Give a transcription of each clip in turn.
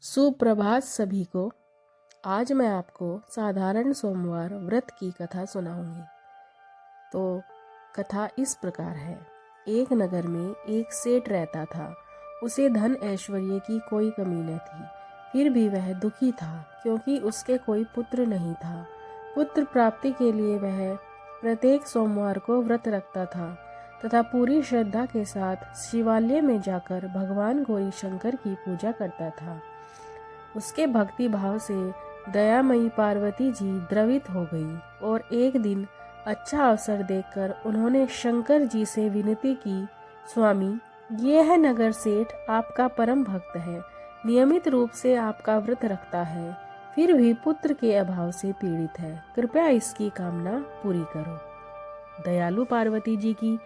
सुप्रभात सभी को। आज मैं आपको साधारण सोमवार व्रत की कथा सुनाऊंगी। तो कथा इस प्रकार है। एक नगर में एक सेठ रहता था। उसे धन ऐश्वर्य की कोई कमी न थी, फिर भी वह दुखी था क्योंकि उसके कोई पुत्र नहीं था। पुत्र प्राप्ति के लिए वह प्रत्येक सोमवार को व्रत रखता था तथा पूरी श्रद्धा के साथ शिवालय में जाकर भगवान गौरी शंकर की पूजा करता था। उसके भक्ति भाव से दयामयी पार्वती जी द्रवित हो गई और एक दिन अच्छा अवसर देखकर उन्होंने शंकर जी से विनती की, स्वामी, यह नगर सेठ आपका परम भक्त है, नियमित रूप से आपका व्रत रखता है, फिर भी पुत्र के अभाव से पीड़ित है, कृपया इसकी कामना पूरी करो। दयालु पार्वती जी की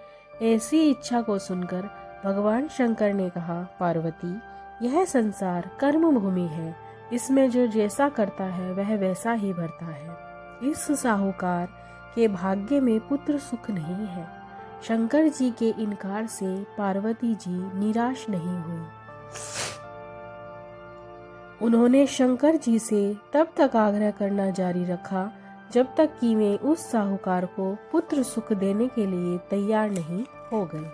ऐसी इच्छा को सुनकर भगवान शंकर ने कहा, पार्वती, यह संसार कर्म भूमि है, इसमें जो जैसा करता है वह वैसा ही भरता है। इस साहूकार के भाग्य में पुत्र सुख नहीं है। शंकर जी के इनकार से पार्वती जी निराश नहीं हुई। उन्होंने शंकर जी से तब तक आग्रह करना जारी रखा जब तक कि वे उस साहूकार को पुत्र सुख देने के लिए तैयार नहीं हो गए।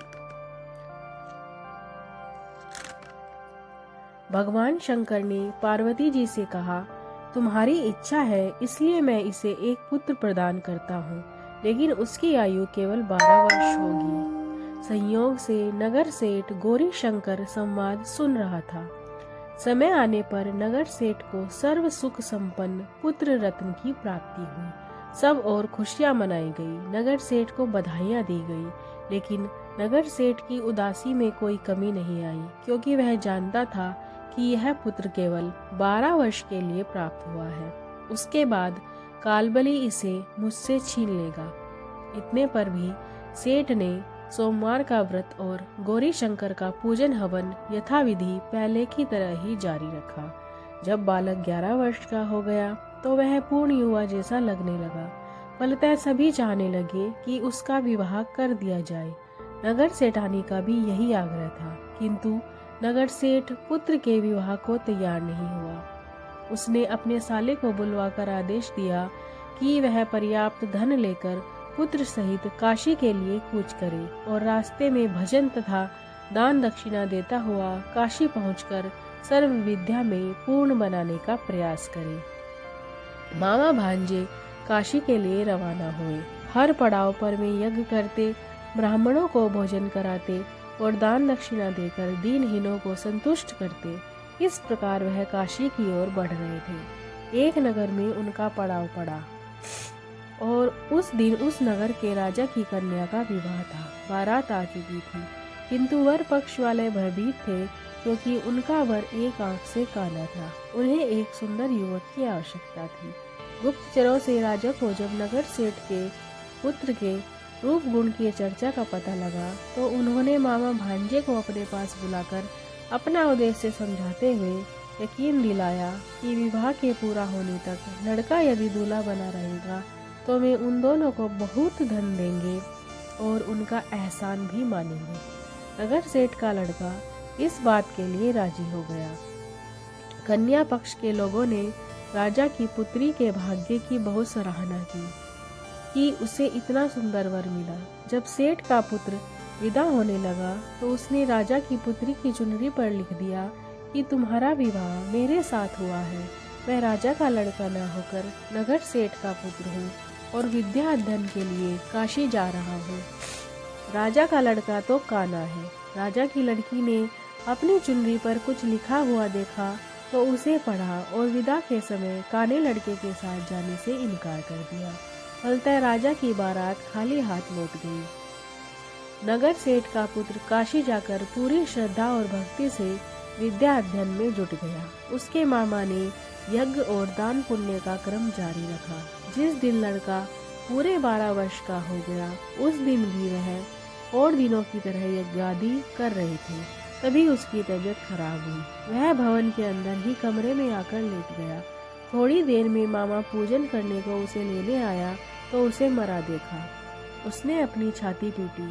भगवान शंकर ने पार्वती जी से कहा, तुम्हारी इच्छा है इसलिए मैं इसे एक पुत्र प्रदान करता हूँ, लेकिन उसकी आयु केवल 12 वर्ष होगी। संयोग से नगर सेठ गौरी शंकर संवाद सुन रहा था। समय आने पर नगर सेठ को सर्व सुख संपन्न पुत्र रत्न की प्राप्ति हुई। सब और खुशियां मनाई गई। नगर सेठ को बधाइयां दी गई, लेकिन नगर सेठ की उदासी में कोई कमी नहीं आई, क्योंकि वह जानता था कि यह पुत्र केवल 12 वर्ष के लिए प्राप्त हुआ है। उसके बाद कालबली इसे मुझसे छीन लेगा। इतने पर भी सेठ ने सोमवार का व्रत और गौरी शंकर का पूजन हवन यथाविधि पहले की तरह ही जारी रखा। जब बालक 11 वर्ष का हो गया तो वह पूर्ण युवा जैसा लगने लगा। फलतः सभी चाहने लगे कि उसका विवाह कर दिया जाए। नगर सेठानी का भी यही आग्रह था, किंतु नगर सेठ पुत्र के विवाह को तैयार नहीं हुआ। उसने अपने साले को बुलवाकर आदेश दिया कि वह पर्याप्त धन लेकर पुत्र सहित काशी के लिए कूच करे और रास्ते में भजन तथा दान दक्षिणा देता हुआ काशी पहुंचकर सर्व विद्या में पूर्ण बनाने का प्रयास करे। मामा भांजे काशी के लिए रवाना हुए। हर पड़ाव पर वे यज्ञ करते, ब्राह्मणों को भोजन कराते और दान दक्षिणा देकर दीनहीनों को संतुष्ट करते। इस प्रकार वह काशी की ओर बढ़ रहे थे। एक नगर में उनका पड़ाव पड़ा और उस दिन उस नगर के राजा की कन्या का विवाह था। बारात आ चुकी थी, किंतु वर पक्ष वाले भयभीत थे, क्योंकि उनका वर एक आंख से काला था। उन्हें एक सुंदर युवक की आवश्यकता थी। गुप्तचरों से राजा को जब नगर सेठ के पुत्र के रूप गुण की चर्चा का पता लगा तो उन्होंने मामा भांजे को अपने पास बुलाकर अपना उद्देश्य समझाते हुए यकीन दिलाया कि विवाह के पूरा होने तक लड़का यदि दूल्हा बना रहेगा तो वे उन दोनों को बहुत धन देंगे और उनका एहसान भी मानेंगे। नगर सेठ का लड़का इस बात के लिए राजी हो गया। कन्या पक्ष के लोगों ने राजा की पुत्री के भाग्य की बहुत सराहना की कि उसे इतना सुंदर वर मिला। जब सेठ का पुत्र विदा होने लगा तो उसने राजा की पुत्री की चुनरी पर लिख दिया कि तुम्हारा विवाह मेरे साथ हुआ है। मैं राजा का लड़का न होकर नगर सेठ का पुत्र हूँ और विद्या अध्ययन के लिए काशी जा रहा हूँ। राजा का लड़का तो काना है। राजा की लड़की ने अपनी चुनरी पर कुछ लिखा हुआ देखा तो उसे पढ़ा और विदा के समय काने लड़के के साथ जाने से इनकार कर दिया। फलतः राजा की बारात खाली हाथ लौट गई। नगर सेठ का पुत्र काशी जाकर पूरी श्रद्धा और भक्ति से विद्या अध्ययन में जुट गया। उसके मामा ने यज्ञ और दान पुण्य का क्रम जारी रखा। जिस दिन लड़का पूरे 12 वर्ष का हो गया, उस दिन भी वह और दिनों की तरह यज्ञादि कर रहे थे। तभी उसकी तबीयत खराब हुई। वह भवन के अंदर ही कमरे में आकर लेट गया। थोड़ी देर में मामा पूजन करने को उसे लेने आया तो उसे मरा देखा। उसने अपनी छाती पीटी।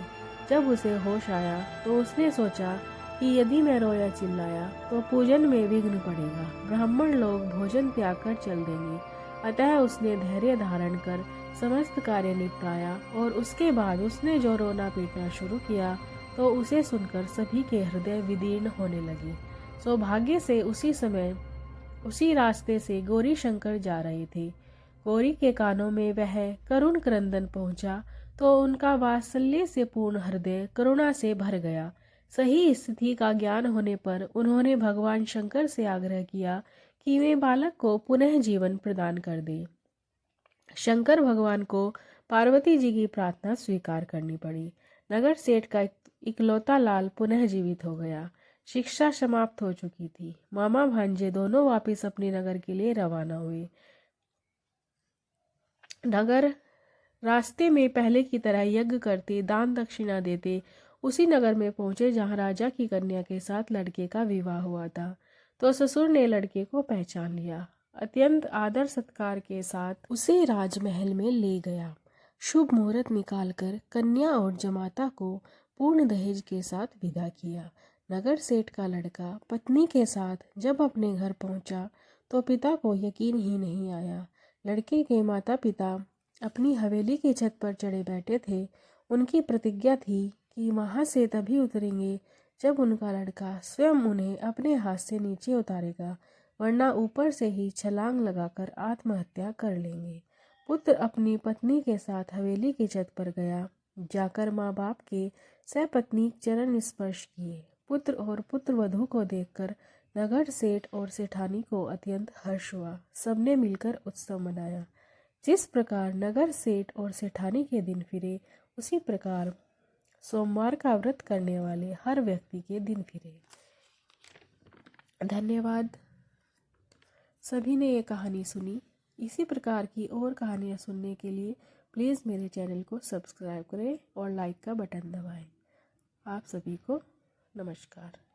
जब उसे होश आया तो उसने सोचा कि यदि मैं रोया चिल्लाया तो पूजन में विघ्न पड़ेगा, ब्राह्मण लोग भोजन त्याग कर चल देंगे। अतः उसने धैर्य धारण कर समस्त कार्य निपटाया और उसके बाद उसने जो रोना पीटना शुरू किया तो उसे सुनकर सभी के हृदय विदीर्ण होने लगे। सौभाग्य से उसी समय उसी रास्ते से गौरी शंकर जा रहे थे। गौरी के कानों में वह करुण क्रंदन पहुंचा तो उनका वात्सल्य से पूर्ण हृदय करुणा से भर गया। सही स्थिति का ज्ञान होने पर उन्होंने भगवान शंकर से आग्रह किया कि वे बालक को पुनः जीवन प्रदान कर दे। शंकर भगवान को पार्वती जी की प्रार्थना स्वीकार करनी पड़ी। नगर सेठ का इकलौता लाल पुनः जीवित हो गया। शिक्षा समाप्त हो चुकी थी। मामा भांजे दोनों वापस अपने नगर के लिए रवाना हुए। नगर रास्ते में पहले की तरह यज्ञ करते, दान दक्षिणा देते उसी नगर में पहुंचे जहां राजा की कन्या के साथ लड़के का विवाह हुआ था। तो ससुर ने लड़के को पहचान लिया, अत्यंत आदर सत्कार के साथ उसे राजमहल में ले गया। शुभ मुहूर्त निकालकर कन्या और जमाता को पूर्ण दहेज के साथ विदा किया। नगर सेठ का लड़का पत्नी के साथ जब अपने घर पहुंचा तो पिता को यकीन ही नहीं आया। लड़के के माता पिता अपनी हवेली की छत पर चढ़े बैठे थे। उनकी प्रतिज्ञा थी कि वहां से तभी उतरेंगे जब उनका लड़का स्वयं उन्हें अपने हाथ से नीचे उतारेगा, वरना ऊपर से ही छलांग लगाकर आत्महत्या कर लेंगे। पुत्र अपनी पत्नी के साथ हवेली की छत पर गया। जाकर माँ बाप के सपत्नीक चरण स्पर्श किए। पुत्र और पुत्र वधू को देखकर नगर सेठ और सेठानी को अत्यंत हर्ष हुआ। सबने मिलकर उत्सव मनाया। जिस प्रकार नगर सेठ और सेठानी के दिन फिरे, उसी प्रकार सोमवार का व्रत करने वाले हर व्यक्ति के दिन फिरे। धन्यवाद। सभी ने ये कहानी सुनी। इसी प्रकार की और कहानियाँ सुनने के लिए प्लीज़ मेरे चैनल को सब्सक्राइब करें और लाइक का बटन दबाएं। आप सभी को नमस्कार।